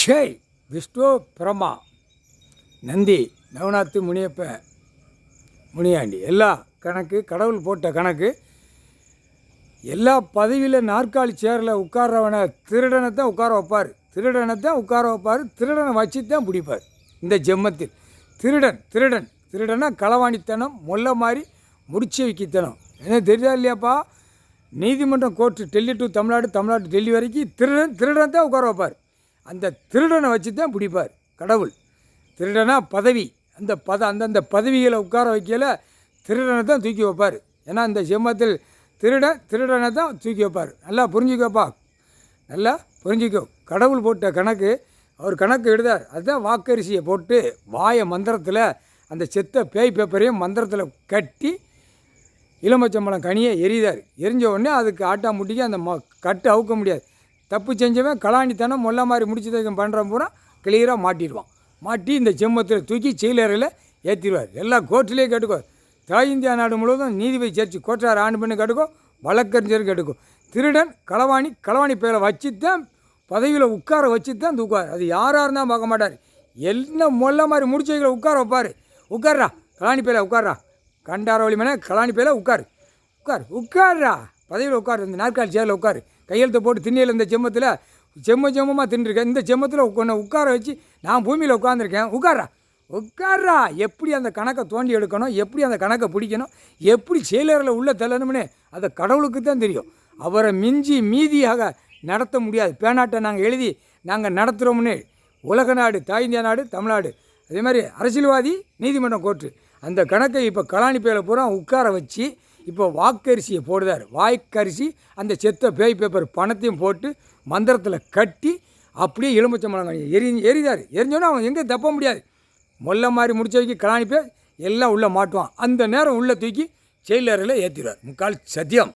ஷேய் விஷ்ணு பிரமா நந்தி நவநாத்து முனியப்ப முனியாண்டி எல்லா கணக்கு கடவுள் போட்ட கணக்கு. எல்லா பதவியில் நாற்காலி சேரில் உட்கார்றவனை திருடனை தான் உட்கார வைப்பார், திருடனை தான் உட்கார வைப்பார், திருடனை வச்சு தான் பிடிப்பார். இந்த ஜென்மத்தில் திருடன் திருடன் திருடனா களவாணித்தனம், மொல்ல மாதிரி முடிச்சு வைக்கித்தனம். என்ன தெரியா இல்லையாப்பா? நீதிமன்றம் கோர்ட்டு டெல்லி டு தமிழ்நாடு, தமிழ்நாடு டெல்லி வரைக்கும் திருடன் தான் உட்கார வைப்பார். அந்த திருடனை வச்சு தான் பிடிப்பார் கடவுள். திருடனா பதவி, அந்தந்த பதவிகளை உட்கார வைக்கல திருடனை தான் தூக்கி வைப்பார். ஏன்னா இந்த ஜென்மத்தில் திருடனை தான் தூக்கி வைப்பார். நல்லா புரிஞ்சுக்கப்பா, நல்லா புரிஞ்சுக்கோ. கடவுள் போட்ட கணக்கு, அவர் கணக்கு எழுதார். அதுதான் வாக்கரிசியை போட்டு வாய மந்திரத்தில் அந்த செத்த பேய் பேப்பரையும் மந்திரத்தில் கட்டி இளமச்சம்பழம் கனியை எரிதார். எரிஞ்ச உடனே அதுக்கு ஆட்டா முட்டிக்கு அந்த கட்டு அவுக்க முடியாது. தப்பு செஞ்சவன் கலாணித்தனம் மொல்ல மாதிரி முடிச்சு பண்ணுற பூரா கிளியராக மாட்டிடுவான். மாட்டி இந்த ஜென்மத்தில் தூக்கி செயலறையில் ஏற்றிடுவார். எல்லா கோர்ட்டிலையும் கேட்டுக்கோ. தாய் இந்தியா நாடு முழுவதும் நீதிபதி சர்ச்சு கோட்டார் ஆண்டு பண்ணி கேட்டுக்கோ, வழக்கறிஞர் கேட்டுக்கோ. திருடன் களவாணி பேரை வச்சு தான் பதவியில் உட்கார வச்சு தான் தூக்குவார். அது யாராக இருந்தால் பார்க்க மாட்டார். என்ன மொல்ல மாதிரி முடிச்சைகளை உட்கார வைப்பார். உட்கார்றா கலாணி பேரை உட்கார்றா, கண்டார வழி மேலே கலாணி பேரை உட்கார்றா பதவியில் உட்காரு, இந்த நாற்காலி சேரில் உட்காரு, கையெழுத்தை போட்டு திண்ணையில் இந்த ஜென்மத்தில் ஜெம்மமாக தின்னுருக்கேன். இந்த ஜென்மத்தில் உட்கார வச்சு நான் பூமியில் உட்காந்துருக்கேன், உட்கார்றா. எப்படி அந்த கணக்கை தோண்டி எடுக்கணும், எப்படி அந்த கணக்கை பிடிக்கணும், எப்படி செயலரில் உள்ள தள்ளணும்னு அதை கடவுளுக்கு தான் தெரியும். அவரை மிஞ்சி மீதியாக நடத்த முடியாது. பேனாட்டை நாங்கள் எழுதி நாங்கள் நடத்துகிறோம்னு உலக நாடு, தாய் இந்தியா நாடு, தமிழ்நாடு, அதே மாதிரி அரசியல்வாதி, நீதிமன்றம், கோர்ட்டு, அந்த கணக்கை இப்போ கலாணி பேரை பூரா உட்கார வச்சு இப்போ வாக்கரிசியை போடுதார். வாய்க்கரிசி அந்த செத்த பேய் பேப்பர் பணத்தையும் போட்டு மந்திரத்தில் கட்டி அப்படியே எலுமிச்சம்பழம் எரிதார். எரிஞ்சோன்னா அவன் எங்கே தப்ப முடியாது. மொல்ல மாதிரி முடிச்ச வைக்க கலாணி பேர் எல்லாம் உள்ளே மாட்டுவான். அந்த நேரம் உள்ளே தூக்கி செயலறையில் ஏற்றிடுவார். முக்கால் சத்தியம்.